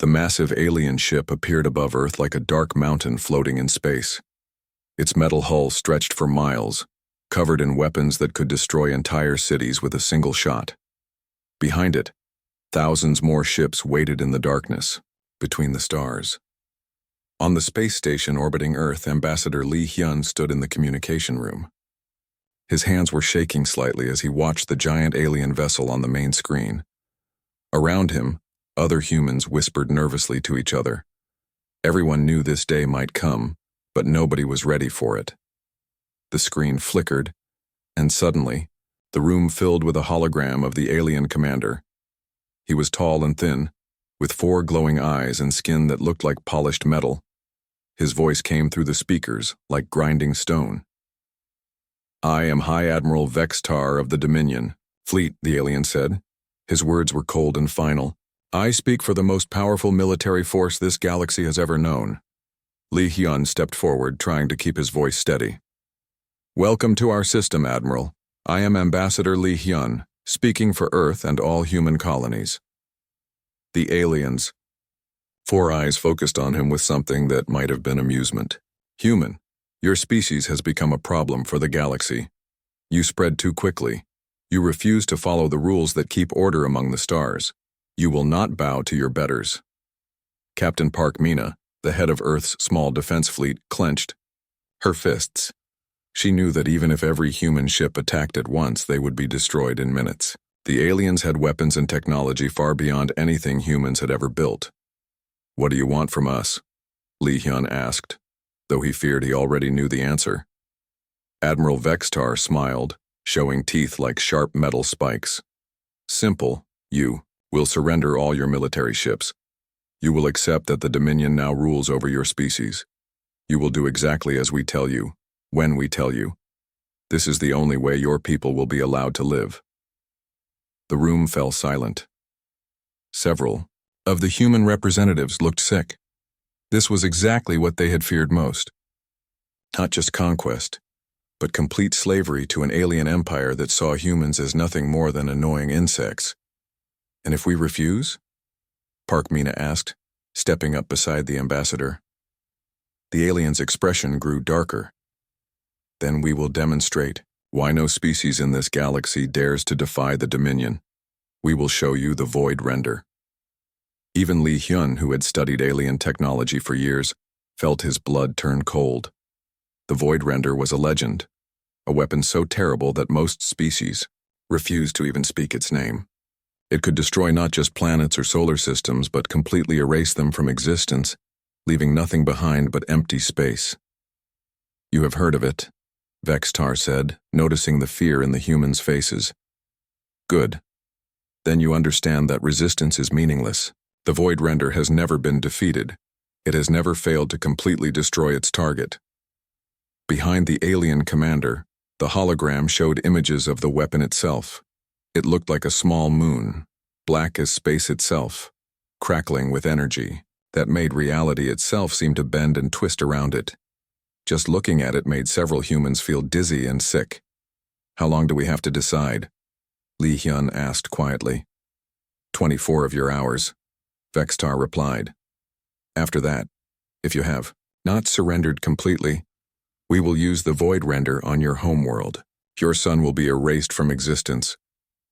The massive alien ship appeared above Earth like a dark mountain floating in space. Its metal hull stretched for miles, covered in weapons that could destroy entire cities with a single shot. Behind it, thousands more ships waited in the darkness, between the stars. On the space station orbiting Earth, Ambassador Lee Hyun stood in the communication room. His hands were shaking slightly as he watched the giant alien vessel on the main screen. Around him, other humans whispered nervously to each other. Everyone knew this day might come, but nobody was ready for it. The screen flickered, and suddenly, the room filled with a hologram of the alien commander. He was tall and thin, with 4 glowing eyes and skin that looked like polished metal. His voice came through the speakers like grinding stone. "I am High Admiral Vextar of the Dominion Fleet," the alien said. His words were cold and final. "I speak for the most powerful military force this galaxy has ever known." Lee Hyun stepped forward, trying to keep his voice steady. "Welcome to our system, Admiral. I am Ambassador Lee Hyun, speaking for Earth and all human colonies." The aliens. 4 eyes focused on him with something that might have been amusement. "Human, your species has become a problem for the galaxy. You spread too quickly. You refuse to follow the rules that keep order among the stars. You will not bow to your betters." Captain Park Mina, the head of Earth's small defense fleet, clenched her fists. She knew that even if every human ship attacked at once, they would be destroyed in minutes. The aliens had weapons and technology far beyond anything humans had ever built. "What do you want from us?" Lee Hyun asked, though he feared he already knew the answer. Admiral Vextar smiled, showing teeth like sharp metal spikes. "Simple, you will surrender all your military ships. You will accept that the Dominion now rules over your species. You will do exactly as we tell you, when we tell you. This is the only way your people will be allowed to live." The room fell silent. Several of the human representatives looked sick. This was exactly what they had feared most. Not just conquest, but complete slavery to an alien empire that saw humans as nothing more than annoying insects. "And if we refuse?" Park Mina asked, stepping up beside the ambassador. The alien's expression grew darker. "Then we will demonstrate why no species in this galaxy dares to defy the Dominion. We will show you the Void Render." Even Lee Hyun, who had studied alien technology for years, felt his blood turn cold. The Void Render was a legend, a weapon so terrible that most species refused to even speak its name. It could destroy not just planets or solar systems, but completely erase them from existence, leaving nothing behind but empty space. "You have heard of it," Vextar said, noticing the fear in the humans' faces. "Good. Then you understand that resistance is meaningless. The Void Render has never been defeated. It has never failed to completely destroy its target." Behind the alien commander, the hologram showed images of the weapon itself. It looked like a small moon, black as space itself, crackling with energy that made reality itself seem to bend and twist around it. Just looking at it made several humans feel dizzy and sick. "How long do we have to decide?" Lee Hyun asked quietly. 24 of your hours," Vextar replied. "After that, if you have not surrendered completely, we will use the Void Render on your homeworld. Your sun will be erased from existence.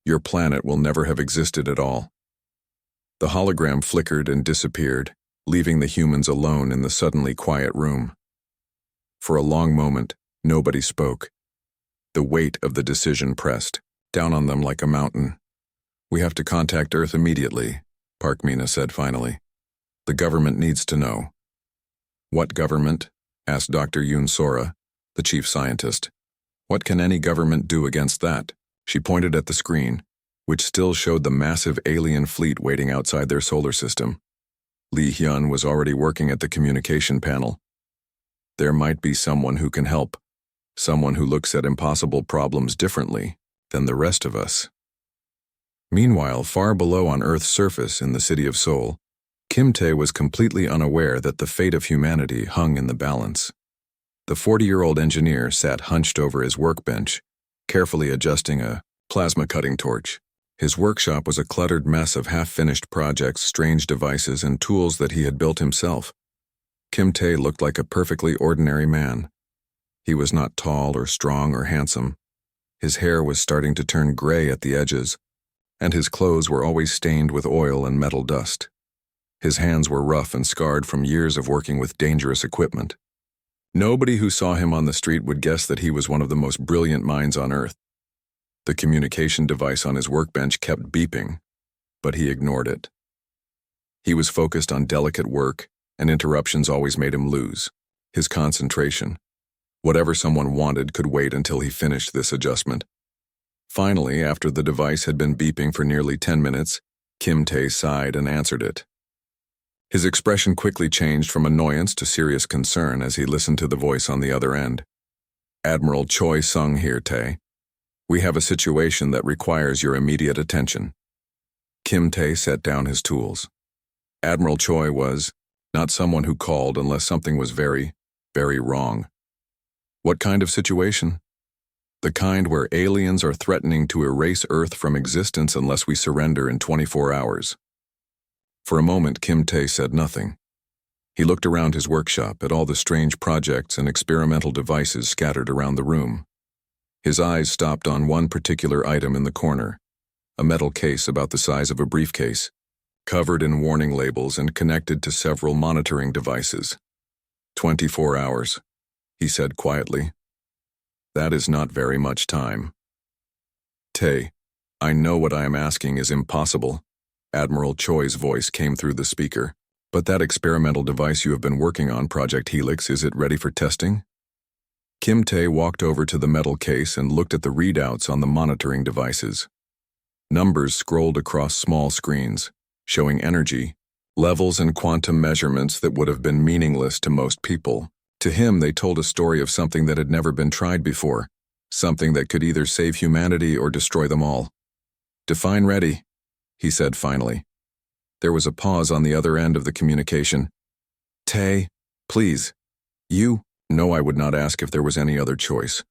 Your planet will never have existed at all." The hologram flickered and disappeared, leaving the humans alone in the suddenly quiet room. For a long moment, nobody spoke. The weight of the decision pressed down on them like a mountain. "We have to contact Earth immediately," Park Mina said finally. "The government needs to know." "What government?" asked Dr. Yoon Sora, the chief scientist. "What can any government do against that?" She pointed at the screen, which still showed the massive alien fleet waiting outside their solar system. Lee Hyun was already working at the communication panel. "There might be someone who can help, someone who looks at impossible problems differently than the rest of us." Meanwhile, far below on Earth's surface in the city of Seoul, Kim Tae was completely unaware that the fate of humanity hung in the balance. The 40-year-old engineer sat hunched over his workbench, carefully adjusting a plasma cutting torch. His workshop was a cluttered mess of half-finished projects, strange devices, and tools that he had built himself. Kim Tae looked like a perfectly ordinary man. He was not tall or strong or handsome. His hair was starting to turn gray at the edges, and his clothes were always stained with oil and metal dust. His hands were rough and scarred from years of working with dangerous equipment. Nobody who saw him on the street would guess that he was one of the most brilliant minds on Earth. The communication device on his workbench kept beeping, but he ignored it. He was focused on delicate work, and interruptions always made him lose his concentration. Whatever someone wanted could wait until he finished this adjustment. Finally, after the device had been beeping for nearly 10 minutes, Kim Tae sighed and answered it. His expression quickly changed from annoyance to serious concern as he listened to the voice on the other end. "Admiral Choi Sung here, Tae. We have a situation that requires your immediate attention." Kim Tae set down his tools. Admiral Choi was not someone who called unless something was very, very wrong. What kind of situation? The kind where aliens are threatening to erase Earth from existence unless we surrender in 24 hours. For a moment, Kim Tae said nothing. He looked around his workshop at all the strange projects and experimental devices scattered around the room. His eyes stopped on one particular item in the corner, a metal case about the size of a briefcase, covered in warning labels and connected to several monitoring devices. 24 hours, he said quietly. That is not very much time. Tae, I know what I am asking is impossible. Admiral Choi's voice came through the speaker. But that experimental device you have been working on, Project Helix, is it ready for testing? Kim Tae walked over to the metal case and looked at the readouts on the monitoring devices. Numbers scrolled across small screens, showing energy, levels and quantum measurements that would have been meaningless to most people. To him, they told a story of something that had never been tried before, something that could either save humanity or destroy them all. "Define ready," he said finally. There was a pause on the other end of the communication. "Tae, please. You?" "No, I would not ask if there was any other choice.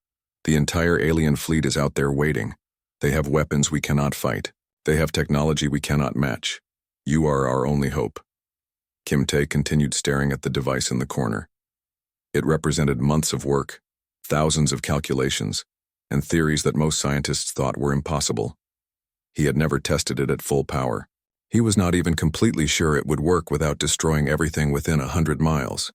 The entire alien fleet is out there waiting. They have weapons we cannot fight. They have technology we cannot match. You are our only hope." Kim Tae continued staring at the device in the corner. It represented months of work, thousands of calculations, and theories that most scientists thought were impossible. He had never tested it at full power. He was not even completely sure it would work without destroying everything within 100 miles.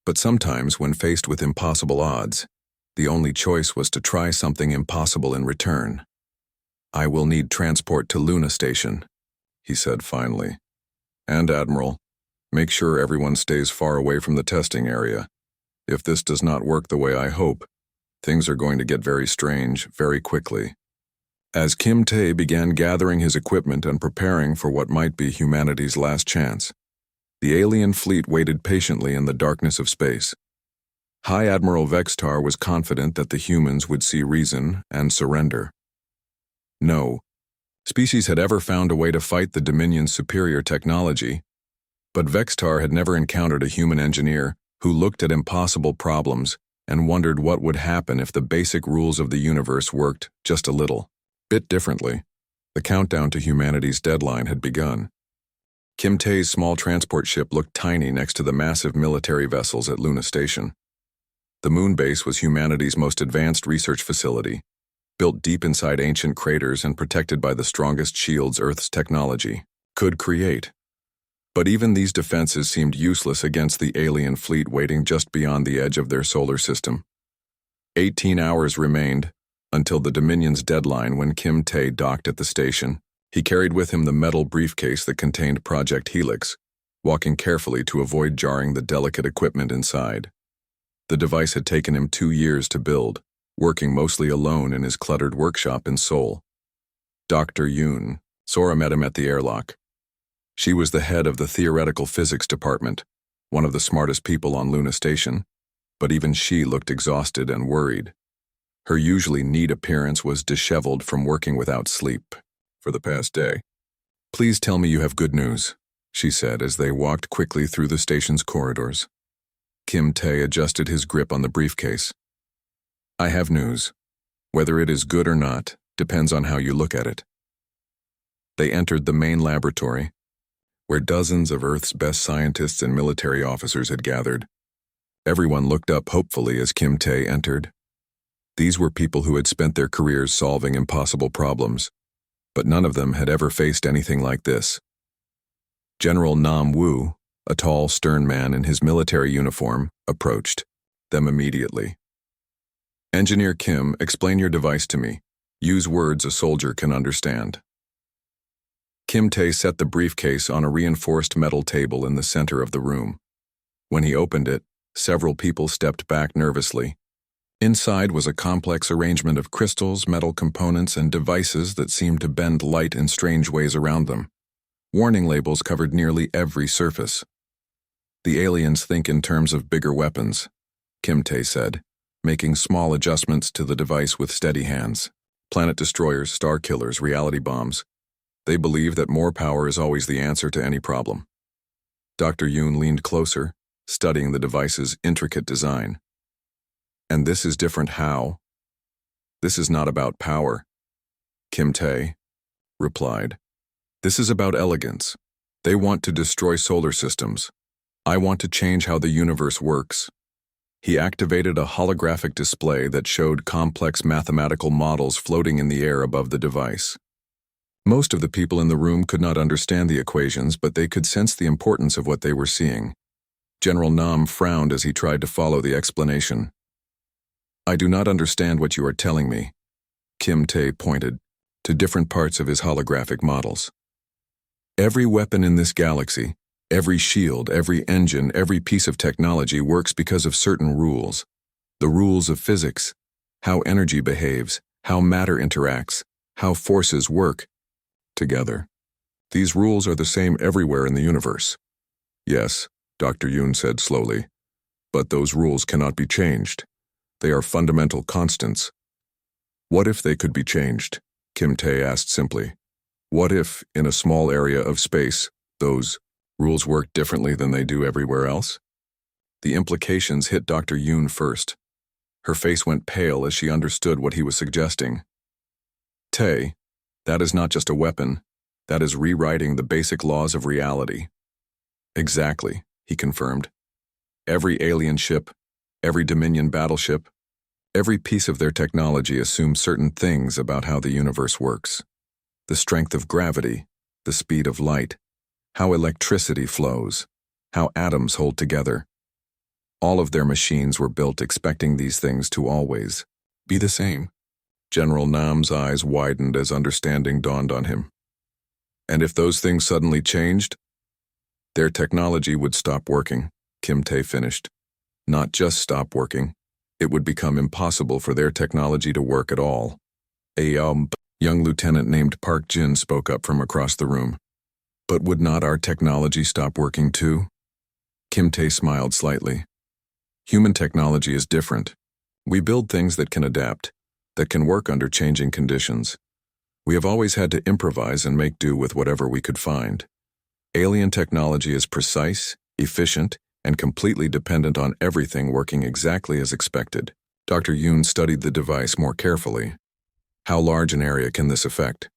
But sometimes, when faced with impossible odds, the only choice was to try something impossible in return. "I will need transport to Luna Station," he said finally. "And Admiral, make sure everyone stays far away from the testing area. If this does not work the way I hope, things are going to get very strange very quickly." As Kim Tae began gathering his equipment and preparing for what might be humanity's last chance, the alien fleet waited patiently in the darkness of space. High Admiral Vextar was confident that the humans would see reason and surrender. No species had ever found a way to fight the Dominion's superior technology, but Vextar had never encountered a human engineer who looked at impossible problems and wondered what would happen if the basic rules of the universe worked just a little bit differently. The countdown to humanity's deadline had begun. Kim Tae's small transport ship looked tiny next to the massive military vessels at Luna Station. The moon base was humanity's most advanced research facility, built deep inside ancient craters and protected by the strongest shields Earth's technology could create. But even these defenses seemed useless against the alien fleet waiting just beyond the edge of their solar system. 18 hours remained until the Dominion's deadline when Kim Tae docked at the station. He carried with him the metal briefcase that contained Project Helix, walking carefully to avoid jarring the delicate equipment inside. The device had taken him 2 years to build, working mostly alone in his cluttered workshop in Seoul. Dr. Yoon, Sora met him at the airlock. She was the head of the theoretical physics department, one of the smartest people on Luna Station, but even she looked exhausted and worried. Her usually neat appearance was disheveled from working without sleep for the past day. "Please tell me you have good news," she said as they walked quickly through the station's corridors. Kim Tae adjusted his grip on the briefcase. "I have news. Whether it is good or not depends on how you look at it. They entered the main laboratory, where dozens of Earth's best scientists and military officers had gathered. Everyone looked up hopefully as Kim Tae entered. These were people who had spent their careers solving impossible problems, but none of them had ever faced anything like this. General Nam Woo, a tall, stern man in his military uniform, approached them immediately. "Engineer Kim, explain your device to me. Use words a soldier can understand." Kim Tae set the briefcase on a reinforced metal table in the center of the room. When he opened it, several people stepped back nervously. Inside was a complex arrangement of crystals, metal components, and devices that seemed to bend light in strange ways around them. Warning labels covered nearly every surface. "The aliens think in terms of bigger weapons," Kim Tae said, making small adjustments to the device with steady hands. "Planet destroyers, star killers, reality bombs. They believe that more power is always the answer to any problem." Dr. Yoon leaned closer, studying the device's intricate design. "And this is different how?" "This is not about power," Kim Tae replied. "This is about elegance. They want to destroy solar systems. I want to change how the universe works." He activated a holographic display that showed complex mathematical models floating in the air above the device. Most of the people in the room could not understand the equations, but they could sense the importance of what they were seeing. General Nam frowned as he tried to follow the explanation. "I do not understand what you are telling me," Kim Tae pointed to different parts of his holographic models. "Every weapon in this galaxy, every shield, every engine, every piece of technology works because of certain rules. The rules of physics, how energy behaves, how matter interacts, how forces work together. These rules are the same everywhere in the universe." "Yes," Dr. Yoon said slowly, "but those rules cannot be changed. They are fundamental constants." "What if they could be changed?" Kim Tae asked simply. "What if, in a small area of space, those rules work differently than they do everywhere else?" The implications hit Dr. Yoon first. Her face went pale as she understood what he was suggesting. "Tae, that is not just a weapon. That is rewriting the basic laws of reality." "Exactly," he confirmed. "Every alien ship, every Dominion battleship, every piece of their technology assumes certain things about how the universe works. The strength of gravity, the speed of light, how electricity flows, how atoms hold together. All of their machines were built expecting these things to always be the same." General Nam's eyes widened as understanding dawned on him. "And if those things suddenly changed, their technology would stop working," Kim Tae finished. "Not just stop working, it would become impossible for their technology to work at all." A young lieutenant named Park Jin spoke up from across the room. "But would not our technology stop working too?" Kim Tae smiled slightly. "Human technology is different. We build things that can adapt, that can work under changing conditions. We have always had to improvise and make do with whatever we could find. Alien technology is precise, efficient, and completely dependent on everything working exactly as expected." Dr. Yoon studied the device more carefully. "How large an area can this affect?"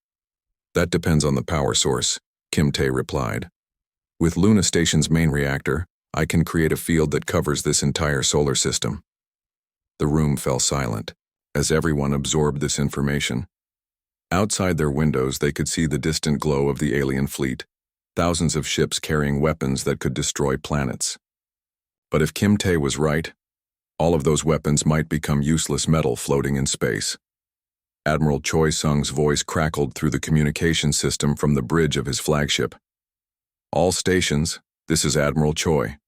"That depends on the power source," Kim Tae replied. "With Luna Station's main reactor, I can create a field that covers this entire solar system." The room fell silent as everyone absorbed this information. Outside their windows, they could see the distant glow of the alien fleet, thousands of ships carrying weapons that could destroy planets. But if Kim Tae was right, all of those weapons might become useless metal floating in space. Admiral Choi Sung's voice crackled through the communication system from the bridge of his flagship. "All stations, this is Admiral Choi.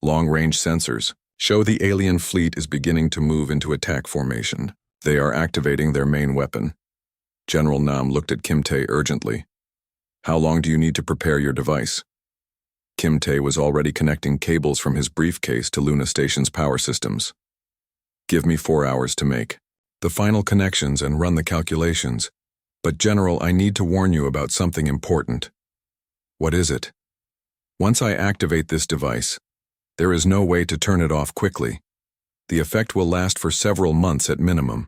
Long-range sensors show the alien fleet is beginning to move into attack formation. They are activating their main weapon." General Nam looked at Kim Tae urgently. "How long do you need to prepare your device?" Kim Tae was already connecting cables from his briefcase to Luna Station's power systems. "Give me 4 hours to make the final connections and run the calculations. But General, I need to warn you about something important." "What is it?" "Once I activate this device, there is no way to turn it off quickly. The effect will last for several months at minimum.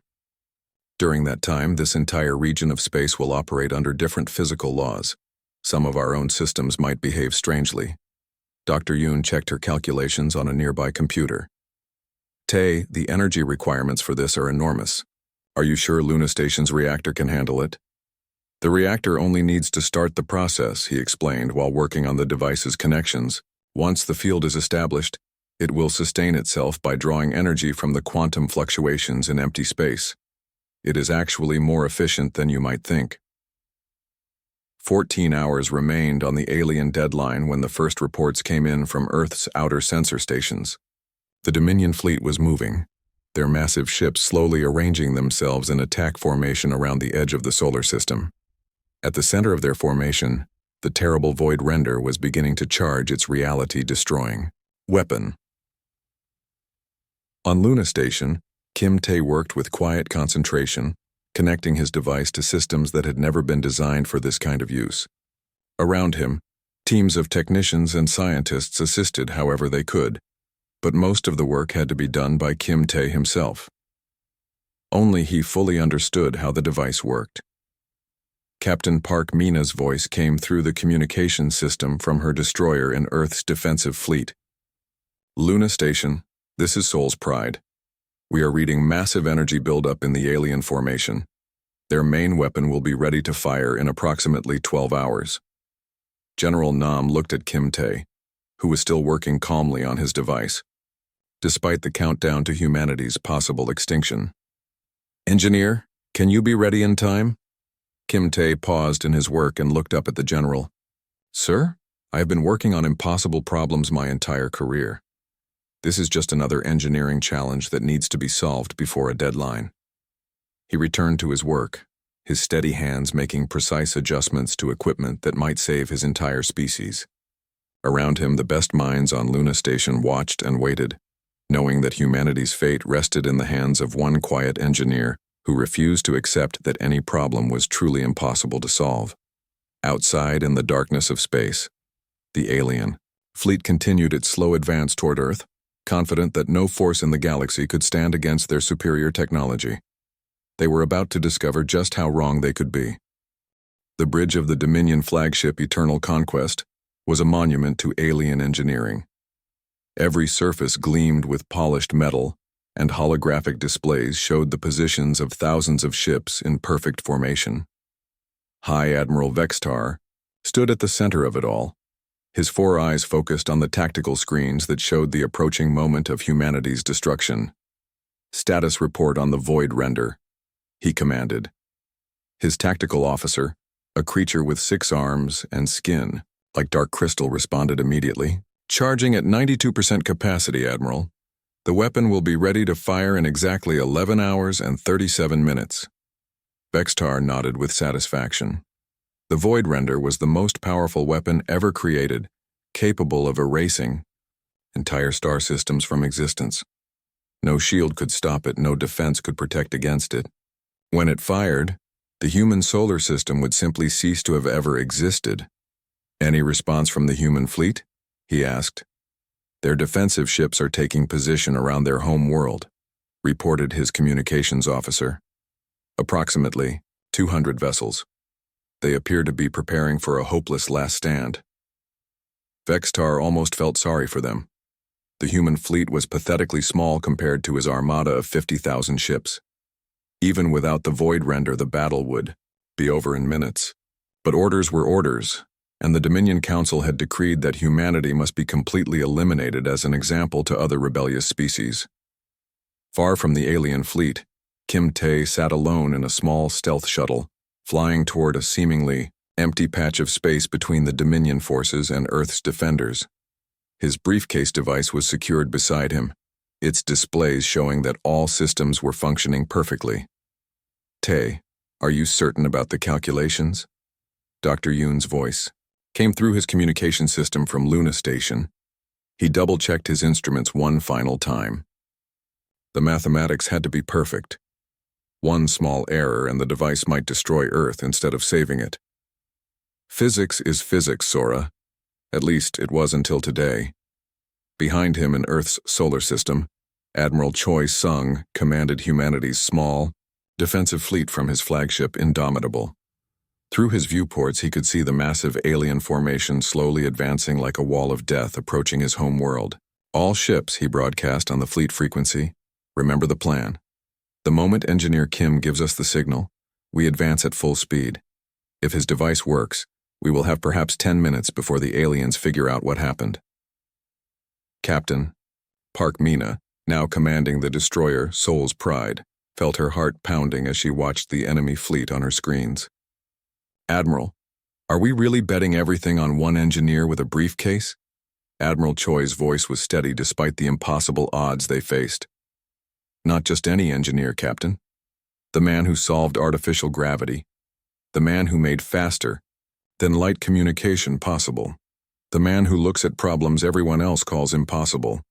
During that time, this entire region of space will operate under different physical laws. Some of our own systems might behave strangely. Dr. Yoon checked her calculations on a nearby computer. Tay, the energy requirements for this are enormous. Are you sure Luna Station's reactor can handle it? The reactor only needs to start the process, he explained while working on the device's connections. Once the field is established, it will sustain itself by drawing energy from the quantum fluctuations in empty space. It is actually more efficient than you might think. 14 hours remained on the alien deadline when the first reports came in from Earth's outer sensor stations. The Dominion fleet was moving, their massive ships slowly arranging themselves in attack formation around the edge of the solar system. At the center of their formation, the terrible Void Render was beginning to charge its reality-destroying weapon. On Luna Station, Kim Tae worked with quiet concentration, connecting his device to systems that had never been designed for this kind of use. Around him, teams of technicians and scientists assisted however they could, but most of the work had to be done by Kim Tae himself. Only he fully understood how the device worked. Captain Park Mina's voice came through the communication system from her destroyer in Earth's defensive fleet. Luna Station, this is Seoul's Pride. We are reading massive energy buildup in the alien formation. Their main weapon will be ready to fire in approximately 12 hours. General Nam looked at Kim Tae, who was still working calmly on his device, despite the countdown to humanity's possible extinction. Engineer, can you be ready in time? Kim Tae paused in his work and looked up at the general. Sir, I have been working on impossible problems my entire career. This is just another engineering challenge that needs to be solved before a deadline. He returned to his work, his steady hands making precise adjustments to equipment that might save his entire species. Around him, the best minds on Luna Station watched and waited, knowing that humanity's fate rested in the hands of one quiet engineer who refused to accept that any problem was truly impossible to solve. Outside in the darkness of space, the alien fleet continued its slow advance toward Earth, confident that no force in the galaxy could stand against their superior technology. They were about to discover just how wrong they could be. The bridge of the Dominion flagship Eternal Conquest was a monument to alien engineering. Every surface gleamed with polished metal, and holographic displays showed the positions of thousands of ships in perfect formation. High Admiral Vextar stood at the center of it all, his 4 eyes focused on the tactical screens that showed the approaching moment of humanity's destruction. Status report on the Void Render, he commanded. His tactical officer, a creature with 6 arms and skin like dark crystal, responded immediately. Charging at 92% capacity, Admiral. The weapon will be ready to fire in exactly 11 hours and 37 minutes. Vextar nodded with satisfaction. The Void Render was the most powerful weapon ever created, capable of erasing entire star systems from existence. No shield could stop it, no defense could protect against it. When it fired, the human solar system would simply cease to have ever existed. Any response from the human fleet? He asked. Their defensive ships are taking position around their home world, reported his communications officer. Approximately 200 vessels. They appear to be preparing for a hopeless last stand. Vextar almost felt sorry for them. The human fleet was pathetically small compared to his armada of 50,000 ships. Even without the Void Render, the battle would be over in minutes. But orders were orders, and the Dominion Council had decreed that humanity must be completely eliminated as an example to other rebellious species. Far from the alien fleet, Kim Tae sat alone in a small stealth shuttle, flying toward a seemingly empty patch of space between the Dominion forces and Earth's defenders. His briefcase device was secured beside him, its displays showing that all systems were functioning perfectly. Tae, are you certain about the calculations? Dr. Yoon's voice came through his communication system from Luna Station. He double-checked his instruments one final time. The mathematics had to be perfect. One small error and the device might destroy Earth instead of saving it. Physics is physics, Sora. At least it was until today. Behind him in Earth's solar system, Admiral Choi Sung commanded humanity's small, defensive fleet from his flagship Indomitable. Through his viewports, he could see the massive alien formation slowly advancing like a wall of death approaching his home world. All ships, he broadcast on the fleet frequency. Remember the plan. The moment Engineer Kim gives us the signal, we advance at full speed. If his device works, we will have perhaps 10 minutes before the aliens figure out what happened. Captain Park Mina, now commanding the destroyer Soul's Pride, felt her heart pounding as she watched the enemy fleet on her screens. Admiral, are we really betting everything on one engineer with a briefcase? Admiral Choi's voice was steady despite the impossible odds they faced. Not just any engineer, Captain. The man who solved artificial gravity. The man who made faster than light communication possible. The man who looks at problems everyone else calls impossible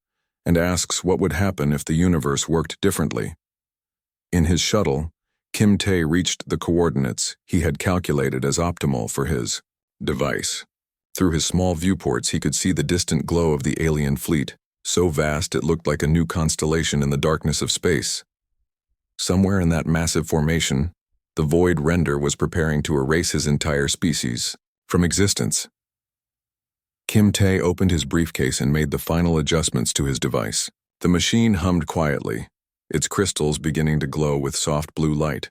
and asks what would happen if the universe worked differently. In his shuttle, Kim Tae reached the coordinates he had calculated as optimal for his device. Through his small viewports, he could see the distant glow of the alien fleet, so vast it looked like a new constellation in the darkness of space. Somewhere in that massive formation, the Void Render was preparing to erase his entire species from existence. Kim Tae opened his briefcase and made the final adjustments to his device. The machine hummed quietly, its crystals beginning to glow with soft blue light.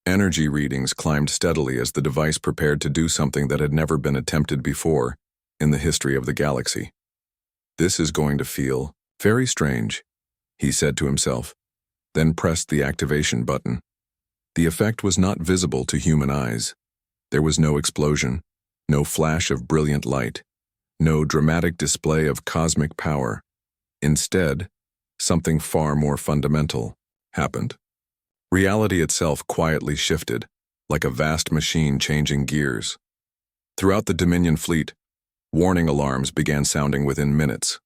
Energy readings climbed steadily as the device prepared to do something that had never been attempted before in the history of the galaxy. This is going to feel very strange, he said to himself, then pressed the activation button. The effect was not visible to human eyes. There was no explosion, no flash of brilliant light, no dramatic display of cosmic power. Instead, something far more fundamental happened. Reality itself quietly shifted, like a vast machine changing gears. Throughout the Dominion fleet, warning alarms began sounding within minutes.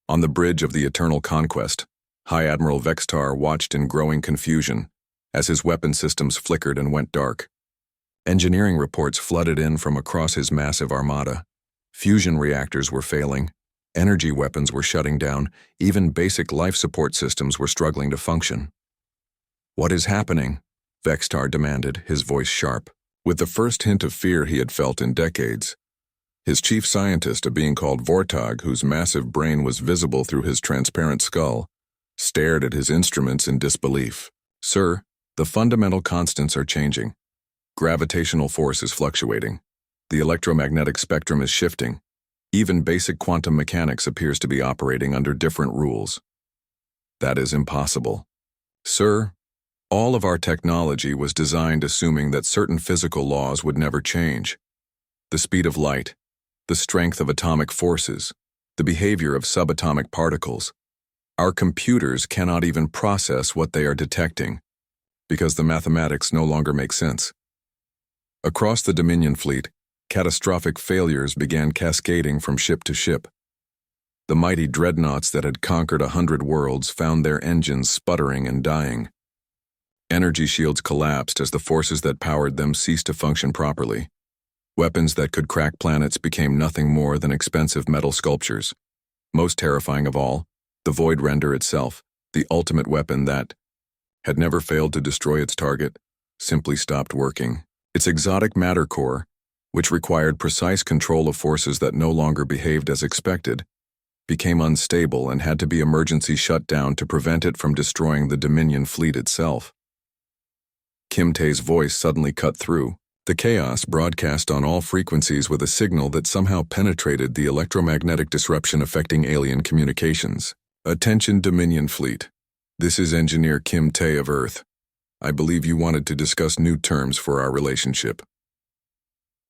On the bridge of the Eternal Conquest, High Admiral Vextar watched in growing confusion as his weapon systems flickered and went dark. Engineering reports flooded in from across his massive armada. Fusion reactors were failing, energy weapons were shutting down, even basic life support systems were struggling to function. "What is happening?" Vextar demanded, his voice sharp, with the first hint of fear he had felt in decades. His chief scientist, a being called Vortag, whose massive brain was visible through his transparent skull, stared at his instruments in disbelief. "Sir, the fundamental constants are changing. Gravitational force is fluctuating. The electromagnetic spectrum is shifting. Even basic quantum mechanics appears to be operating under different rules." "That is impossible." "Sir, all of our technology was designed assuming that certain physical laws would never change. The speed of light, the strength of atomic forces, the behavior of subatomic particles. Our computers cannot even process what they are detecting, because the mathematics no longer make sense." Across the Dominion fleet, catastrophic failures began cascading from ship to ship. The mighty dreadnoughts that had conquered 100 worlds found their engines sputtering and dying. Energy shields collapsed as the forces that powered them ceased to function properly. Weapons that could crack planets became nothing more than expensive metal sculptures. Most terrifying of all, the Void Render itself, the ultimate weapon that had never failed to destroy its target, simply stopped working. Its exotic matter core, which required precise control of forces that no longer behaved as expected, became unstable and had to be emergency shut down to prevent it from destroying the Dominion fleet itself. Kim Tae's voice suddenly cut through. The chaos broadcast on all frequencies with a signal that somehow penetrated the electromagnetic disruption affecting alien communications. "Attention Dominion fleet. This is Engineer Kim Tae of Earth. I believe you wanted to discuss new terms for our relationship."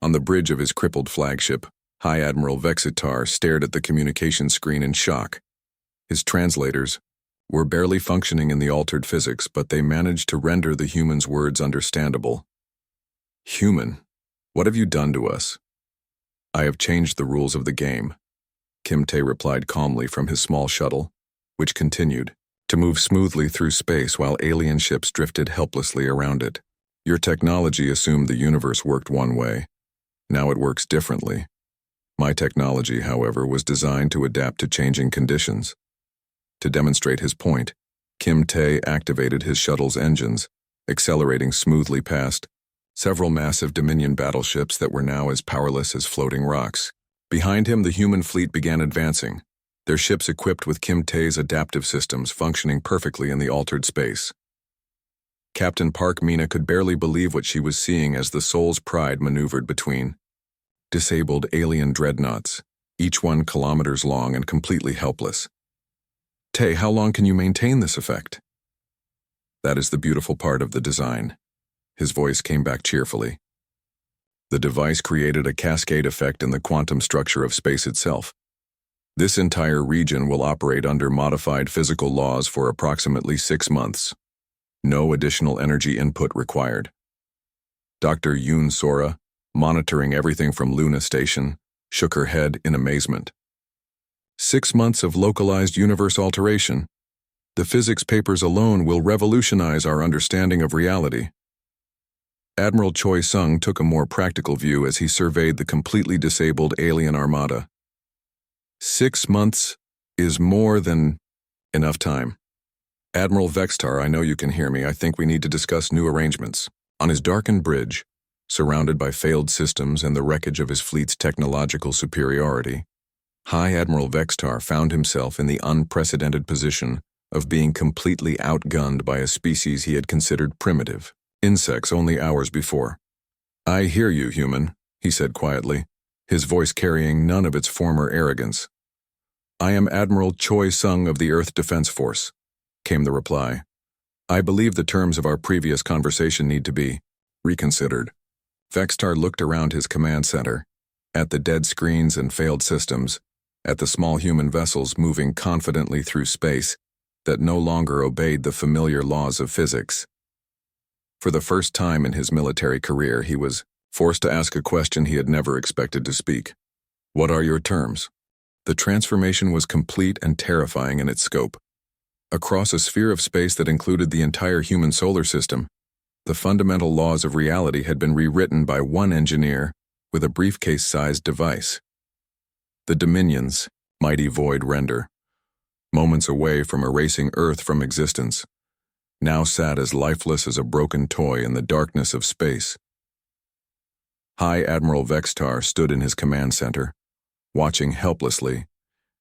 On the bridge of his crippled flagship, High Admiral Vexitar stared at the communication screen in shock. His translators were barely functioning in the altered physics, but they managed to render the human's words understandable. "Human, what have you done to us?" "I have changed the rules of the game," Kim Tae replied calmly from his small shuttle, which continued to move smoothly through space while alien ships drifted helplessly around it. "Your technology assumed the universe worked one way. Now it works differently. My technology, however, was designed to adapt to changing conditions." To demonstrate his point, Kim Tae activated his shuttle's engines, accelerating smoothly past several massive Dominion battleships that were now as powerless as floating rocks. Behind him, the human fleet began advancing, their ships equipped with Kim Tae's adaptive systems functioning perfectly in the altered space. Captain Park Mina could barely believe what she was seeing as the Soul's Pride maneuvered between disabled alien dreadnoughts, each one kilometers long and completely helpless. Tae, how long can you maintain this effect? That is the beautiful part of the design. His voice came back cheerfully. The device created a cascade effect in the quantum structure of space itself. This entire region will operate under modified physical laws for approximately 6 months. No additional energy input required. Dr. Yoon Sora, monitoring everything from Luna Station, shook her head in amazement. 6 months of localized universe alteration. The physics papers alone will revolutionize our understanding of reality. Admiral Choi Sung took a more practical view as he surveyed the completely disabled alien armada. 6 months is more than enough time. Admiral Vextar, I know you can hear me. I think we need to discuss new arrangements. On his darkened bridge, surrounded by failed systems and the wreckage of his fleet's technological superiority, High Admiral Vextar found himself in the unprecedented position of being completely outgunned by a species he had considered primitive, insects only hours before. I hear you, human, he said quietly, his voice carrying none of its former arrogance. I am Admiral Choi Sung of the Earth Defense Force, came the reply. I believe the terms of our previous conversation need to be reconsidered. Vextar looked around his command center, at the dead screens and failed systems, at the small human vessels moving confidently through space that no longer obeyed the familiar laws of physics. For the first time in his military career, he was forced to ask a question he had never expected to speak. What are your terms? The transformation was complete and terrifying in its scope. Across a sphere of space that included the entire human solar system, the fundamental laws of reality had been rewritten by one engineer with a briefcase-sized device. The Dominions, mighty void render, moments away from erasing Earth from existence, now sat as lifeless as a broken toy in the darkness of space. High Admiral Vextar stood in his command center, watching helplessly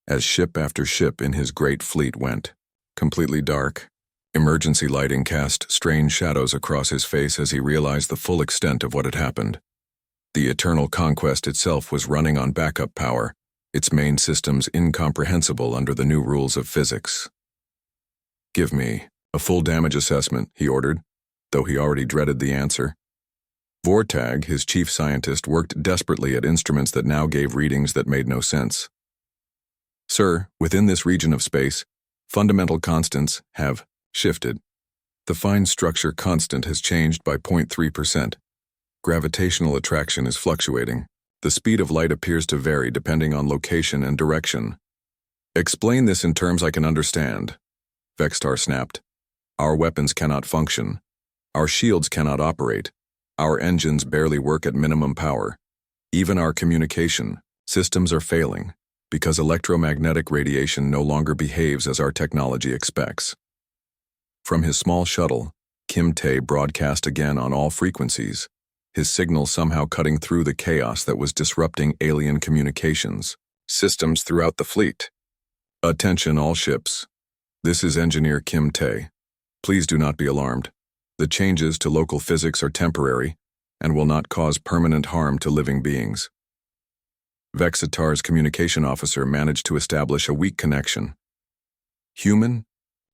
as ship after ship in his great fleet went. Completely dark, emergency lighting cast strange shadows across his face as he realized the full extent of what had happened. The Eternal Conquest itself was running on backup power, its main systems incomprehensible under the new rules of physics. Give me a full damage assessment, he ordered, though he already dreaded the answer. Vortag, his chief scientist, worked desperately at instruments that now gave readings that made no sense. Sir, within this region of space, fundamental constants have shifted. The fine structure constant has changed by 0.3%. Gravitational attraction is fluctuating. The speed of light appears to vary depending on location and direction. Explain this in terms I can understand, Vextar snapped. Our weapons cannot function. Our shields cannot operate. Our engines barely work at minimum power. Even our communication systems are failing because electromagnetic radiation no longer behaves as our technology expects. From his small shuttle, Kim Tae broadcast again on all frequencies, his signal somehow cutting through the chaos that was disrupting alien communications systems throughout the fleet. Attention all ships. This is Engineer Kim Tae. Please do not be alarmed. The changes to local physics are temporary and will not cause permanent harm to living beings. Vexitar's communication officer managed to establish a weak connection. Human?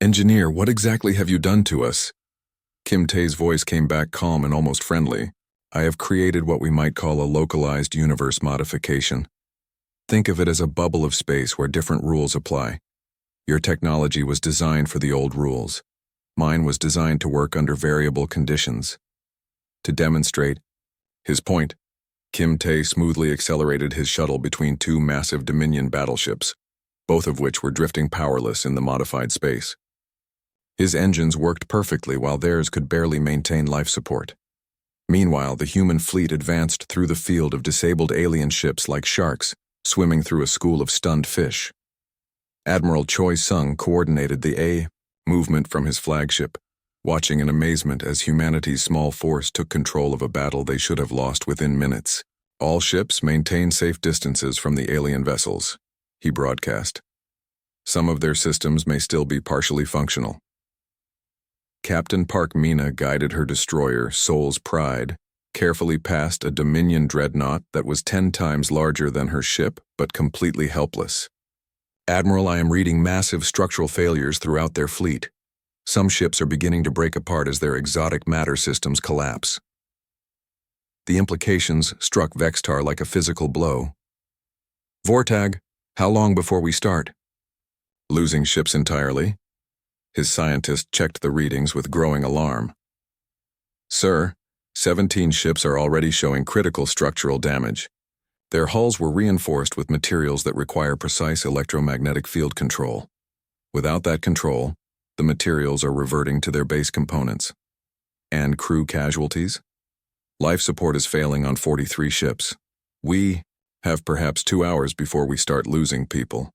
Engineer, what exactly have you done to us? Kim Tae's voice came back calm and almost friendly. I have created what we might call a localized universe modification. Think of it as a bubble of space where different rules apply. Your technology was designed for the old rules. Mine was designed to work under variable conditions. To demonstrate his point, Kim Tae smoothly accelerated his shuttle between two massive Dominion battleships, both of which were drifting powerless in the modified space. His engines worked perfectly while theirs could barely maintain life support. Meanwhile, the human fleet advanced through the field of disabled alien ships like sharks, swimming through a school of stunned fish. Admiral Choi Sung coordinated the A movement from his flagship, watching in amazement as humanity's small force took control of a battle they should have lost within minutes. All ships maintain safe distances from the alien vessels, he broadcast. Some of their systems may still be partially functional. Captain Park Mina guided her destroyer, Soul's Pride, carefully past a Dominion dreadnought that was 10 times larger than her ship, but completely helpless. Admiral, I am reading massive structural failures throughout their fleet. Some ships are beginning to break apart as their exotic matter systems collapse. The implications struck Vextar like a physical blow. Vortag, how long before we start? Losing ships entirely? His scientist checked the readings with growing alarm. Sir, 17 ships are already showing critical structural damage. Their hulls were reinforced with materials that require precise electromagnetic field control. Without that control, the materials are reverting to their base components. And crew casualties? Life support is failing on 43 ships. We have perhaps 2 hours before we start losing people.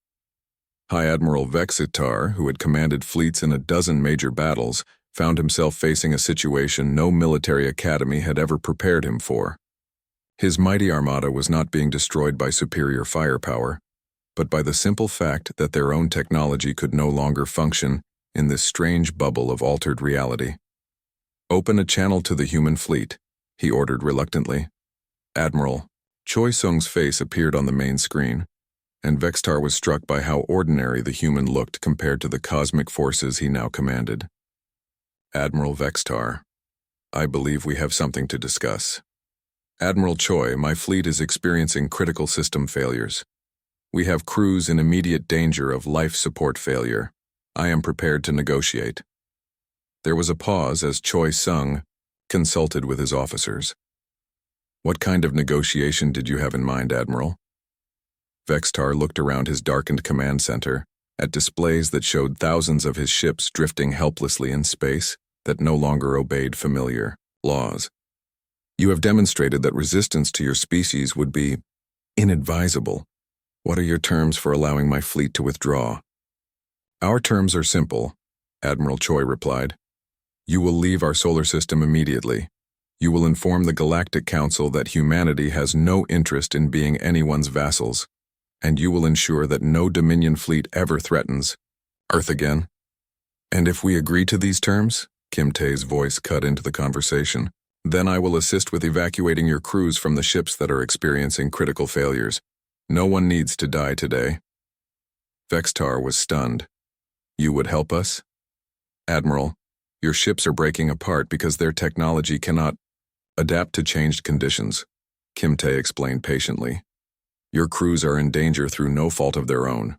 High Admiral Vexitar, who had commanded fleets in a dozen major battles, found himself facing a situation no military academy had ever prepared him for. His mighty armada was not being destroyed by superior firepower, but by the simple fact that their own technology could no longer function in this strange bubble of altered reality. Open a channel to the human fleet, he ordered reluctantly. Admiral, Choi Sung's face appeared on the main screen, and Vextar was struck by how ordinary the human looked compared to the cosmic forces he now commanded. Admiral Vextar, I believe we have something to discuss. Admiral Choi, my fleet is experiencing critical system failures. We have crews in immediate danger of life support failure. I am prepared to negotiate. There was a pause as Choi Sung consulted with his officers. What kind of negotiation did you have in mind, Admiral? Vextar looked around his darkened command center, at displays that showed thousands of his ships drifting helplessly in space that no longer obeyed familiar laws. You have demonstrated that resistance to your species would be inadvisable. What are your terms for allowing my fleet to withdraw? Our terms are simple, Admiral Choi replied. You will leave our solar system immediately. You will inform the Galactic Council that humanity has no interest in being anyone's vassals, and you will ensure that no Dominion fleet ever threatens Earth again. And if we agree to these terms, Kim Tae's voice cut into the conversation, then I will assist with evacuating your crews from the ships that are experiencing critical failures. No one needs to die today. Vextar was stunned. You would help us? Admiral, your ships are breaking apart because their technology cannot adapt to changed conditions, Kim Tae explained patiently. Your crews are in danger through no fault of their own.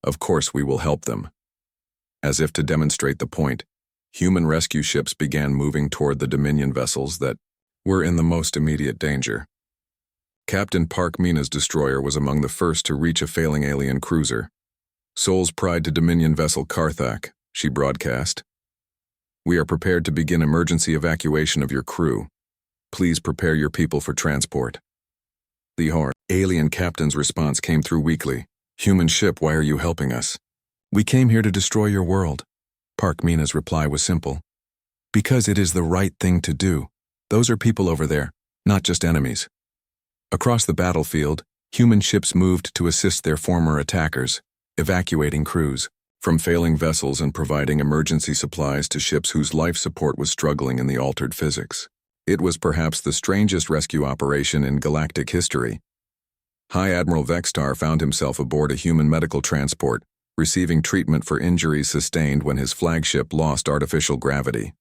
Of course we will help them. As if to demonstrate the point, human rescue ships began moving toward the Dominion vessels that were in the most immediate danger. Captain Park Mina's destroyer was among the first to reach a failing alien cruiser. Soul's Pride to Dominion vessel Karthak, she broadcast. We are prepared to begin emergency evacuation of your crew. Please prepare your people for transport. The alien captain's response came through weakly. Human ship, why are you helping us? We came here to destroy your world. Park Mina's reply was simple. Because it is the right thing to do. Those are people over there, not just enemies. Across the battlefield, human ships moved to assist their former attackers, evacuating crews, from failing vessels and providing emergency supplies to ships whose life support was struggling in the altered physics. It was perhaps the strangest rescue operation in galactic history. High Admiral Vextar found himself aboard a human medical transport, receiving treatment for injuries sustained when his flagship lost artificial gravity.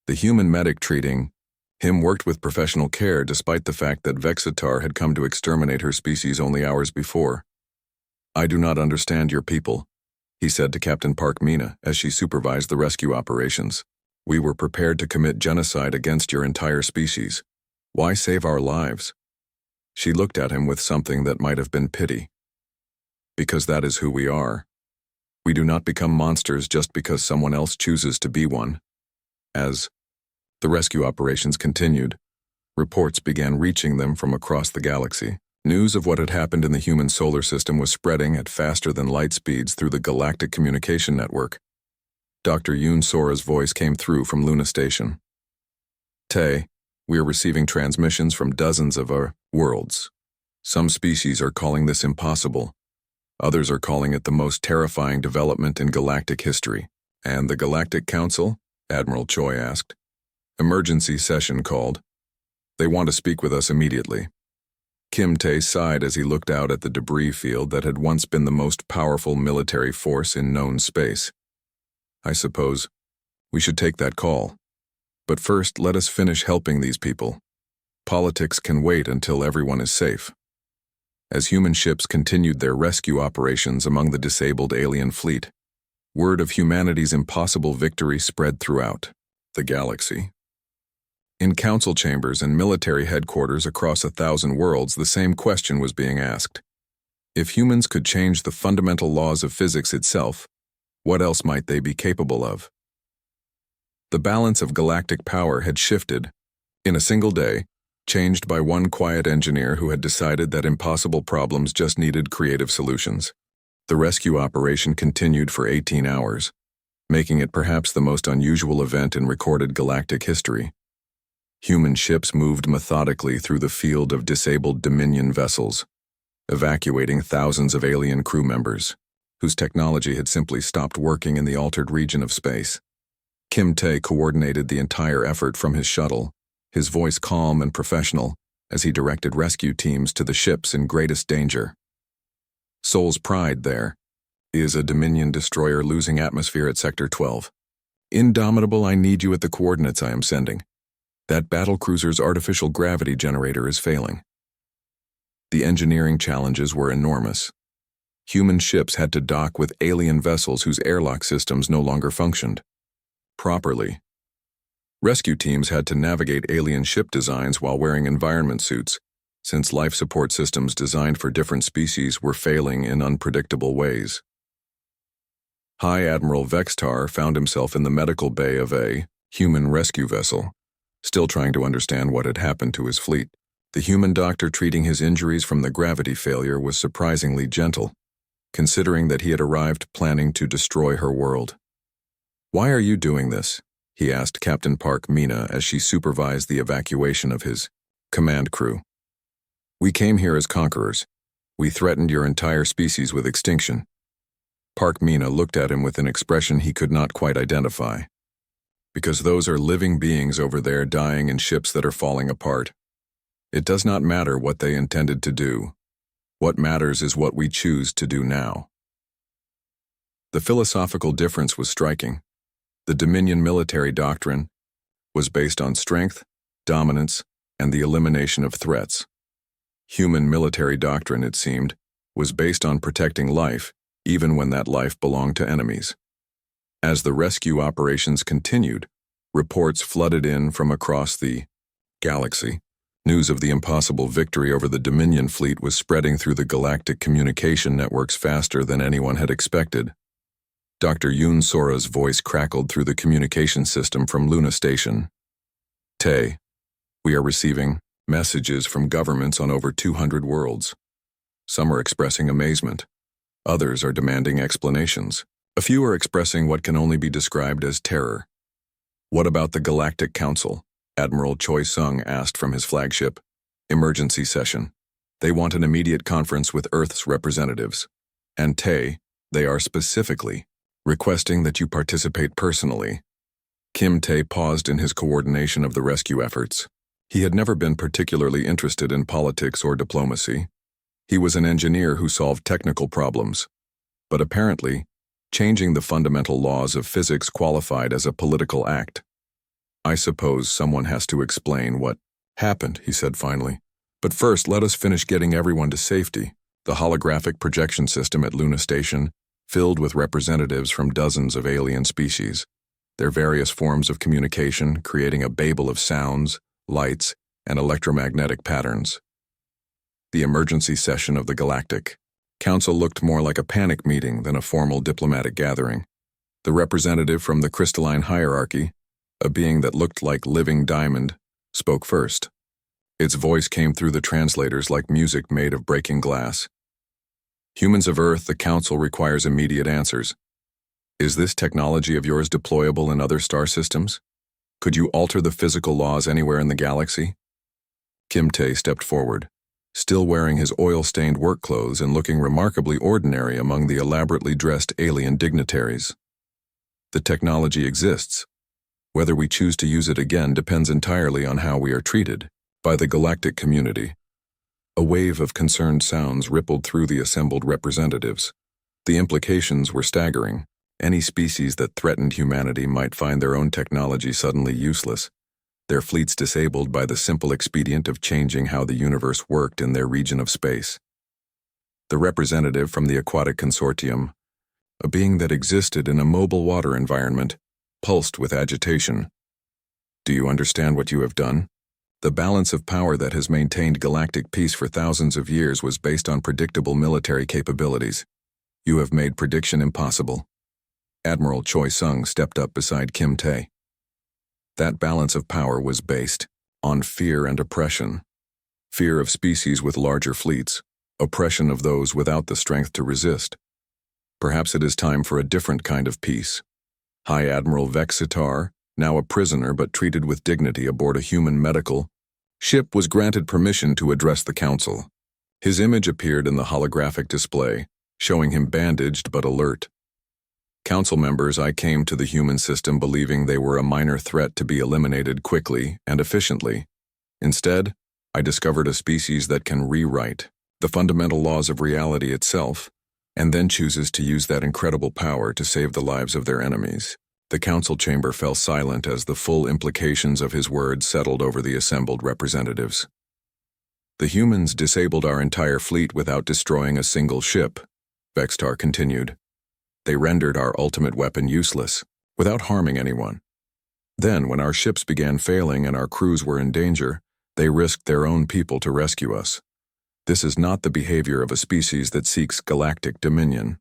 The human medic treating him worked with professional care despite the fact that Vexitar had come to exterminate her species only hours before. I do not understand your people, he said to Captain Park Mina as she supervised the rescue operations. We were prepared to commit genocide against your entire species. Why save our lives? She looked at him with something that might have been pity. Because that is who we are. We do not become monsters just because someone else chooses to be one. As the rescue operations continued, reports began reaching them from across the galaxy. News of what had happened in the human solar system was spreading at faster than light speeds through the galactic communication network. Dr. Yoon Sora's voice came through from Luna Station. Tay, we are receiving transmissions from dozens of our worlds. Some species are calling this impossible. Others are calling it the most terrifying development in galactic history. And the Galactic Council? Admiral Choi asked. Emergency session called. They want to speak with us immediately. Kim Tae sighed as he looked out at the debris field that had once been the most powerful military force in known space. I suppose we should take that call. But first, let us finish helping these people. Politics can wait until everyone is safe. As human ships continued their rescue operations among the disabled alien fleet, word of humanity's impossible victory spread throughout the galaxy. In council chambers and military headquarters across 1,000 worlds, the same question was being asked. If humans could change the fundamental laws of physics itself, what else might they be capable of? The balance of galactic power had shifted, in a single day, changed by one quiet engineer who had decided that impossible problems just needed creative solutions. The rescue operation continued for 18 hours, making it perhaps the most unusual event in recorded galactic history. Human ships moved methodically through the field of disabled Dominion vessels, evacuating thousands of alien crew members, whose technology had simply stopped working in the altered region of space. Kim Tae coordinated the entire effort from his shuttle, his voice calm and professional, as he directed rescue teams to the ships in greatest danger. Soul's Pride there. Is a Dominion destroyer losing atmosphere at Sector 12. Indomitable, I need you at the coordinates I am sending. That battlecruiser's artificial gravity generator is failing. The engineering challenges were enormous. Human ships had to dock with alien vessels whose airlock systems no longer functioned properly. Rescue teams had to navigate alien ship designs while wearing environment suits, since life support systems designed for different species were failing in unpredictable ways. High Admiral Vextar found himself in the medical bay of a human rescue vessel, still trying to understand what had happened to his fleet. The human doctor treating his injuries from the gravity failure was surprisingly gentle, considering that he had arrived planning to destroy her world. Why are you doing this? He asked Captain Park Mina as she supervised the evacuation of his command crew. We came here as conquerors. We threatened your entire species with extinction. Park Mina looked at him with an expression he could not quite identify. Because those are living beings over there dying in ships that are falling apart. It does not matter what they intended to do. What matters is what we choose to do now. The philosophical difference was striking. The Dominion military doctrine was based on strength, dominance, and the elimination of threats. Human military doctrine, it seemed, was based on protecting life, even when that life belonged to enemies. As the rescue operations continued, reports flooded in from across the galaxy. News of the impossible victory over the Dominion fleet was spreading through the galactic communication networks faster than anyone had expected. Dr. Yoon Sora's voice crackled through the communication system from Luna Station. Tae, we are receiving messages from governments on over 200 worlds. Some are expressing amazement. Others are demanding explanations. A few are expressing what can only be described as terror. What about the Galactic Council? Admiral Choi Sung asked from his flagship. Emergency session. They want an immediate conference with Earth's representatives. And Tae, they are specifically requesting that you participate personally. Kim Tae paused in his coordination of the rescue efforts. He had never been particularly interested in politics or diplomacy. He was an engineer who solved technical problems. But apparently, changing the fundamental laws of physics qualified as a political act. I suppose someone has to explain what happened, he said finally. But first, let us finish getting everyone to safety. The holographic projection system at Luna Station filled with representatives from dozens of alien species, their various forms of communication creating a babel of sounds, lights, and electromagnetic patterns. The emergency session of the Galactic Council looked more like a panic meeting than a formal diplomatic gathering. The representative from the crystalline hierarchy, a being that looked like living diamond, spoke first. Its voice came through the translators like music made of breaking glass. Humans of Earth, the Council requires immediate answers. Is this technology of yours deployable in other star systems? Could you alter the physical laws anywhere in the galaxy? Kim Tae stepped forward, still wearing his oil-stained work clothes and looking remarkably ordinary among the elaborately dressed alien dignitaries. The technology exists. Whether we choose to use it again depends entirely on how we are treated by the galactic community. A wave of concerned sounds rippled through the assembled representatives. The implications were staggering. Any species that threatened humanity might find their own technology suddenly useless, their fleets disabled by the simple expedient of changing how the universe worked in their region of space. The representative from the Aquatic Consortium, a being that existed in a mobile water environment, pulsed with agitation. Do you understand what you have done? The balance of power that has maintained galactic peace for thousands of years was based on predictable military capabilities. You have made prediction impossible. Admiral Choi Sung stepped up beside Kim Tae. That balance of power was based on fear and oppression. Fear of species with larger fleets, oppression of those without the strength to resist. Perhaps it is time for a different kind of peace. High Admiral Vexitar, now a prisoner but treated with dignity aboard a human medical ship, was granted permission to address the council. His image appeared in the holographic display, showing him bandaged but alert. Council members, I came to the human system believing they were a minor threat to be eliminated quickly and efficiently. Instead, I discovered a species that can rewrite the fundamental laws of reality itself, and then chooses to use that incredible power to save the lives of their enemies. The council chamber fell silent as the full implications of his words settled over the assembled representatives. The humans disabled our entire fleet without destroying a single ship, Vextar continued. They rendered our ultimate weapon useless, without harming anyone. Then, when our ships began failing and our crews were in danger, they risked their own people to rescue us. This is not the behavior of a species that seeks galactic dominion.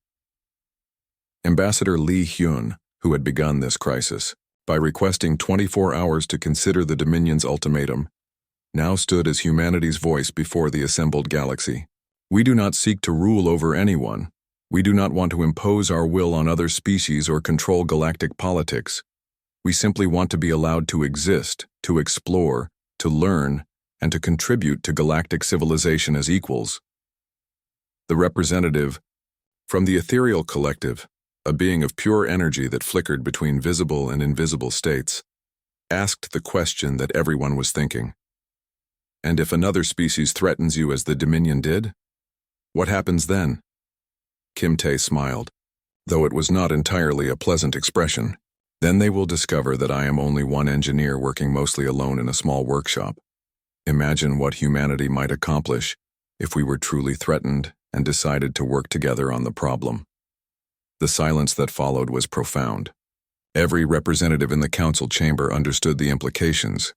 Ambassador Lee Hyun, who had begun this crisis by requesting 24 hours to consider the Dominion's ultimatum, now stood as humanity's voice before the assembled galaxy. We do not seek to rule over anyone. We do not want to impose our will on other species or control galactic politics. We simply want to be allowed to exist, to explore, to learn, and to contribute to galactic civilization as equals. The representative from the ethereal collective, a being of pure energy that flickered between visible and invisible states, asked the question that everyone was thinking. And if another species threatens you as the Dominion did? What happens then? Kim Tae smiled, though it was not entirely a pleasant expression. Then they will discover that I am only one engineer working mostly alone in a small workshop. Imagine what humanity might accomplish if we were truly threatened and decided to work together on the problem. The silence that followed was profound. Every representative in the council chamber understood the implications.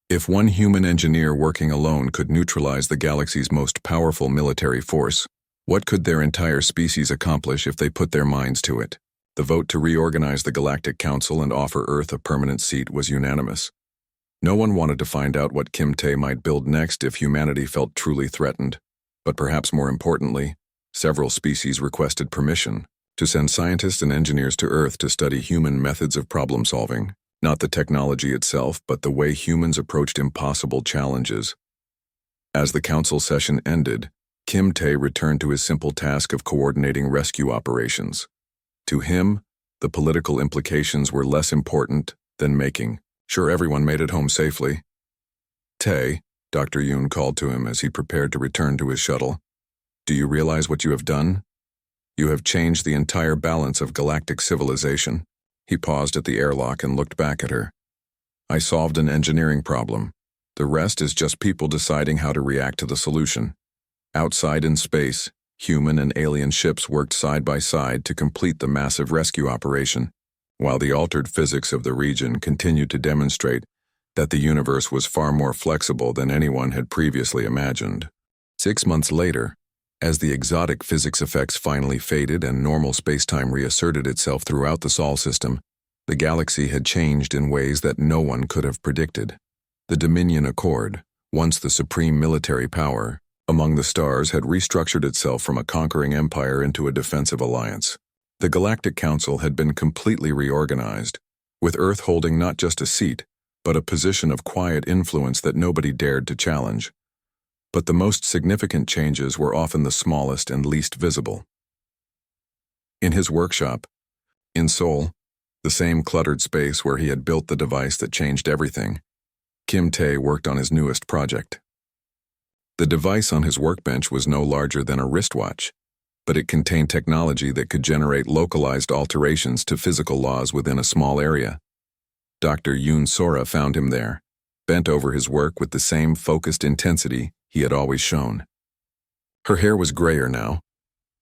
If one human engineer working alone could neutralize the galaxy's most powerful military force, what could their entire species accomplish if they put their minds to it? The vote to reorganize the Galactic Council and offer Earth a permanent seat was unanimous. No one wanted to find out what Kim Tae might build next if humanity felt truly threatened. But perhaps more importantly, several species requested permission to send scientists and engineers to Earth to study human methods of problem-solving, not the technology itself, but the way humans approached impossible challenges. As the council session ended, Kim Tae returned to his simple task of coordinating rescue operations. To him, the political implications were less important than making sure everyone made it home safely. Tae, Dr. Yoon called to him as he prepared to return to his shuttle. Do you realize what you have done? You have changed the entire balance of galactic civilization. He paused at the airlock and looked back at her. I solved an engineering problem. The rest is just people deciding how to react to the solution. Outside in space, human and alien ships worked side by side to complete the massive rescue operation, while the altered physics of the region continued to demonstrate that the universe was far more flexible than anyone had previously imagined. 6 months later, as the exotic physics effects finally faded and normal spacetime reasserted itself throughout the Sol system, the galaxy had changed in ways that no one could have predicted. The Dominion Accord, once the supreme military power among the stars, had restructured itself from a conquering empire into a defensive alliance. The Galactic Council had been completely reorganized, with Earth holding not just a seat, but a position of quiet influence that nobody dared to challenge. But the most significant changes were often the smallest and least visible. In his workshop, in Seoul, the same cluttered space where he had built the device that changed everything, Kim Tae worked on his newest project. The device on his workbench was no larger than a wristwatch, but it contained technology that could generate localized alterations to physical laws within a small area. Dr. Yoon Sora found him there, bent over his work with the same focused intensity he had always shown. Her hair was grayer now,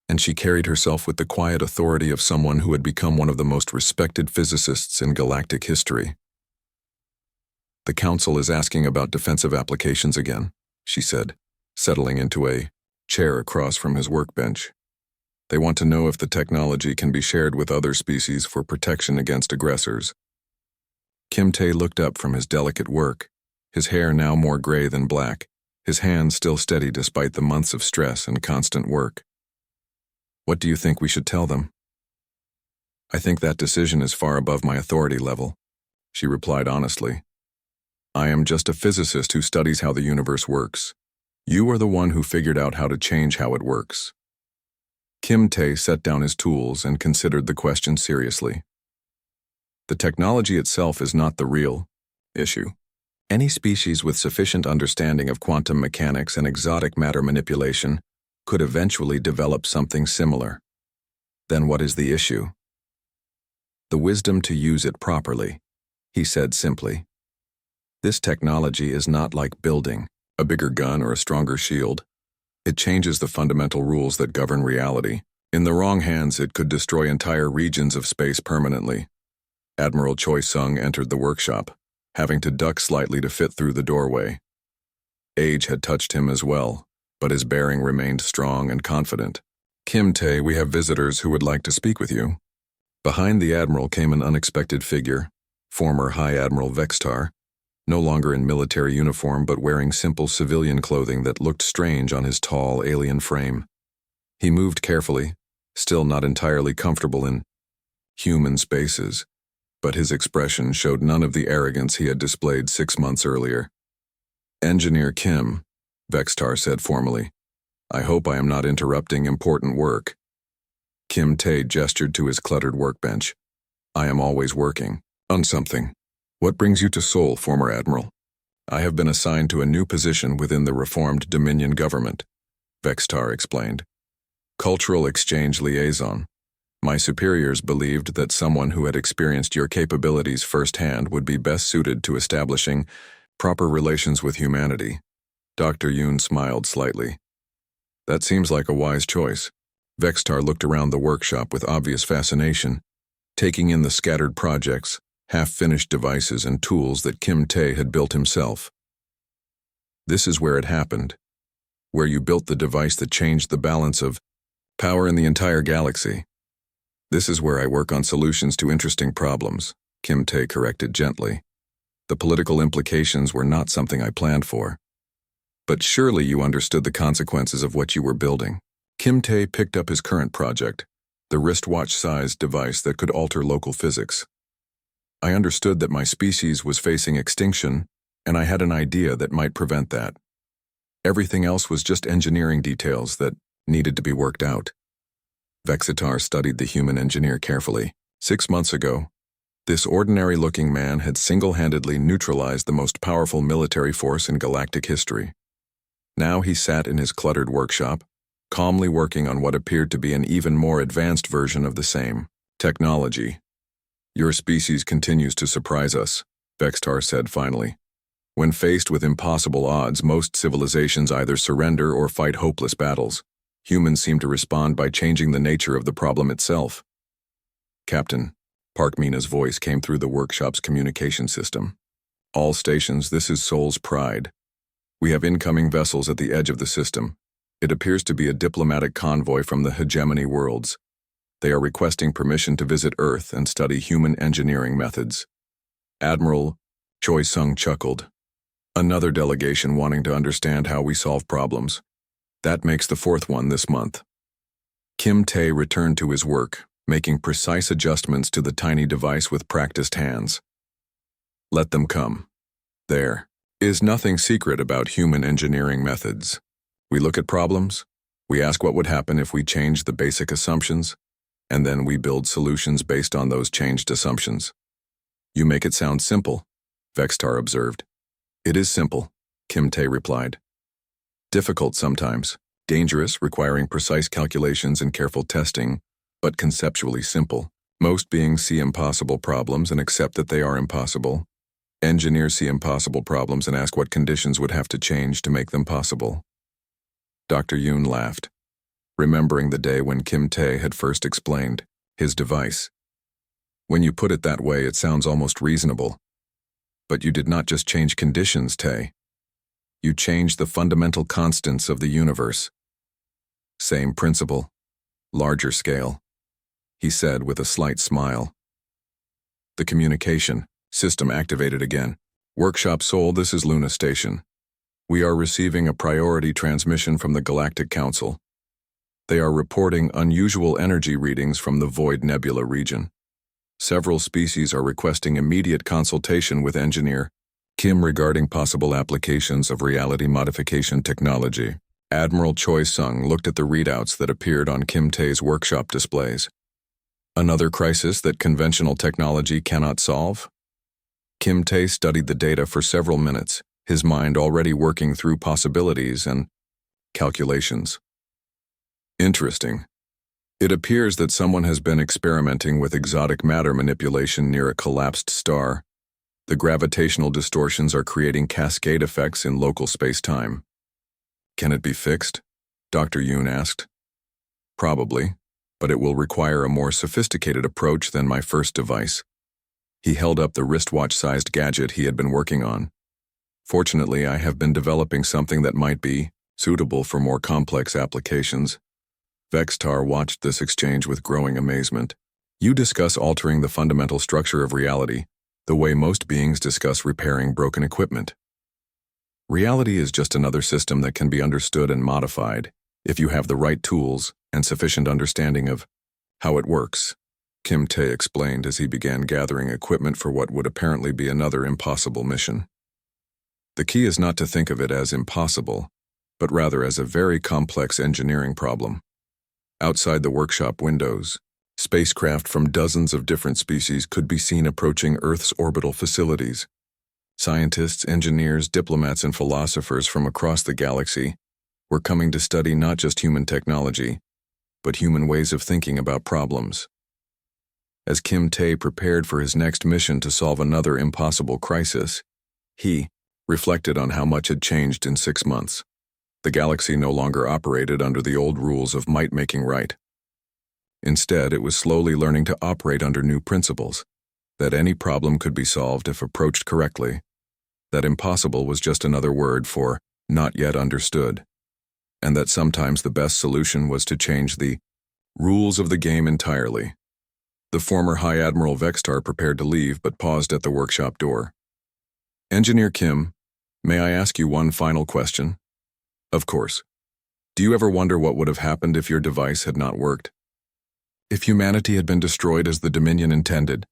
and she carried herself with the quiet authority of someone who had become one of the most respected physicists in galactic history. "The Council is asking about defensive applications again," she said, settling into a chair across from his workbench. "They want to know if the technology can be shared with other species for protection against aggressors." Kim Tae looked up from his delicate work, his hair now more gray than black, his hands still steady despite the months of stress and constant work. "What do you think we should tell them?" "I think that decision is far above my authority level," she replied honestly. "I am just a physicist who studies how the universe works. You are the one who figured out how to change how it works." Kim Tae set down his tools and considered the question seriously. "The technology itself is not the real issue. Any species with sufficient understanding of quantum mechanics and exotic matter manipulation could eventually develop something similar. Then what is the issue?" "The wisdom to use it properly," he said simply. "This technology is not like building a bigger gun or a stronger shield. It changes the fundamental rules that govern reality. In the wrong hands, it could destroy entire regions of space permanently." Admiral Choi Sung entered the workshop, having to duck slightly to fit through the doorway. Age had touched him as well, but his bearing remained strong and confident. "Kim Tae, we have visitors who would like to speak with you." Behind the Admiral came an unexpected figure, former High Admiral Vextar, no longer in military uniform but wearing simple civilian clothing that looked strange on his tall alien frame. He moved carefully, still not entirely comfortable in human spaces, but his expression showed none of the arrogance he had displayed 6 months earlier. "Engineer Kim," Vextar said formally, "I hope I am not interrupting important work." Kim Tae gestured to his cluttered workbench. "I am always working on something. What brings you to Seoul, former Admiral?" "I have been assigned to a new position within the reformed Dominion government," Vextar explained. "Cultural exchange liaison. My superiors believed that someone who had experienced your capabilities firsthand would be best suited to establishing proper relations with humanity." Dr. Yoon smiled slightly. "That seems like a wise choice." Vextar looked around the workshop with obvious fascination, taking in the scattered projects, half-finished devices and tools that Kim Tae had built himself. "This is where it happened, where you built the device that changed the balance of power in the entire galaxy." "This is where I work on solutions to interesting problems," Kim Tae corrected gently. "The political implications were not something I planned for. But surely you understood the consequences of what you were building." Kim Tae picked up his current project, the wristwatch-sized device that could alter local physics. "I understood that my species was facing extinction, and I had an idea that might prevent that. Everything else was just engineering details that needed to be worked out." Vexitar studied the human engineer carefully. 6 months ago, this ordinary-looking man had single-handedly neutralized the most powerful military force in galactic history. Now he sat in his cluttered workshop, calmly working on what appeared to be an even more advanced version of the same technology. "Your species continues to surprise us," Vextar said finally. "When faced with impossible odds, most civilizations either surrender or fight hopeless battles. Humans seem to respond by changing the nature of the problem itself." "Captain," Park Mina's voice came through the workshop's communication system. "All stations, this is Seoul's Pride. We have incoming vessels at the edge of the system. It appears to be a diplomatic convoy from the hegemony worlds. They are requesting permission to visit Earth and study human engineering methods." Admiral Choi Sung chuckled. "Another delegation wanting to understand how we solve problems. That makes the 4th one this month." Kim Tae returned to his work, making precise adjustments to the tiny device with practiced hands. Let them come. There is nothing secret about human engineering methods. We look at problems, we ask what would happen if we changed the basic assumptions, and then we build solutions based on those changed assumptions. You make it sound simple, Vextar observed. It is simple, Kim Tae replied. Difficult sometimes, dangerous, requiring precise calculations and careful testing, but conceptually simple. Most beings see impossible problems and accept that they are impossible. Engineers see impossible problems and ask what conditions would have to change to make them possible. Dr. Yoon laughed, remembering the day when Kim Tae had first explained his device. When you put it that way, it sounds almost reasonable. But you did not just change conditions, Tae. You changed the fundamental constants of the universe. Same principle, larger scale, he said with a slight smile. The communication system activated again. Workshop Seoul, this is Luna Station. We are receiving a priority transmission from the Galactic Council. They are reporting unusual energy readings from the Void Nebula region. Several species are requesting immediate consultation with Engineer Kim regarding possible applications of reality modification technology. Admiral Choi Sung looked at the readouts that appeared on Kim Tae's workshop displays. Another crisis that conventional technology cannot solve? Kim Tae studied the data for several minutes, his mind already working through possibilities and calculations. Interesting. It appears that someone has been experimenting with exotic matter manipulation near a collapsed star. The gravitational distortions are creating cascade effects in local space-time. Can it be fixed? Dr. Yoon asked. Probably, but it will require a more sophisticated approach than my first device. He held up the wristwatch-sized gadget he had been working on. Fortunately, I have been developing something that might be suitable for more complex applications. Vextar watched this exchange with growing amazement. You discuss altering the fundamental structure of reality, the way most beings discuss repairing broken equipment. Reality is just another system that can be understood and modified if you have the right tools and sufficient understanding of how it works, Kim Tae explained as he began gathering equipment for what would apparently be another impossible mission. The key is not to think of it as impossible, but rather as a very complex engineering problem. Outside the workshop windows, spacecraft from dozens of different species could be seen approaching Earth's orbital facilities. Scientists, engineers, diplomats, and philosophers from across the galaxy were coming to study not just human technology, but human ways of thinking about problems. As Kim Tae prepared for his next mission to solve another impossible crisis, he reflected on how much had changed in 6 months. The galaxy no longer operated under the old rules of might making right. Instead, it was slowly learning to operate under new principles, that any problem could be solved if approached correctly, that impossible was just another word for not yet understood, and that sometimes the best solution was to change the rules of the game entirely. The former High Admiral Vextar prepared to leave but paused at the workshop door. Engineer Kim, may I ask you one final question? Of course. Do you ever wonder what would have happened if your device had not worked? If humanity had been destroyed as the Dominion intended?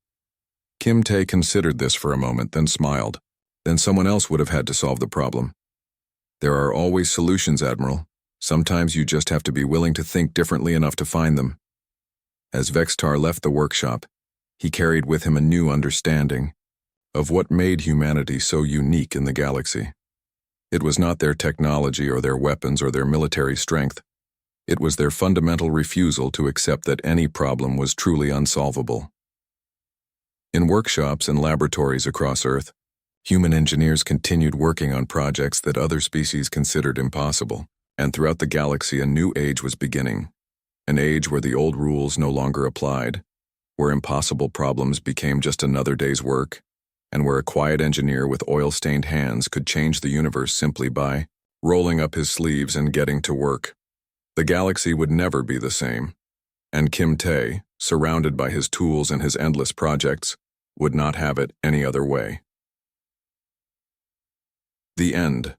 Kim Tae considered this for a moment, then smiled. Then someone else would have had to solve the problem. There are always solutions, Admiral. Sometimes you just have to be willing to think differently enough to find them. As Vextar left the workshop, he carried with him a new understanding of what made humanity so unique in the galaxy. It was not their technology or their weapons or their military strength. It was their fundamental refusal to accept that any problem was truly unsolvable. In workshops and laboratories across Earth, human engineers continued working on projects that other species considered impossible, and throughout the galaxy a new age was beginning. An age where the old rules no longer applied, where impossible problems became just another day's work, and where a quiet engineer with oil-stained hands could change the universe simply by rolling up his sleeves and getting to work. The galaxy would never be the same, and Kim Tae, surrounded by his tools and his endless projects, would not have it any other way. The end.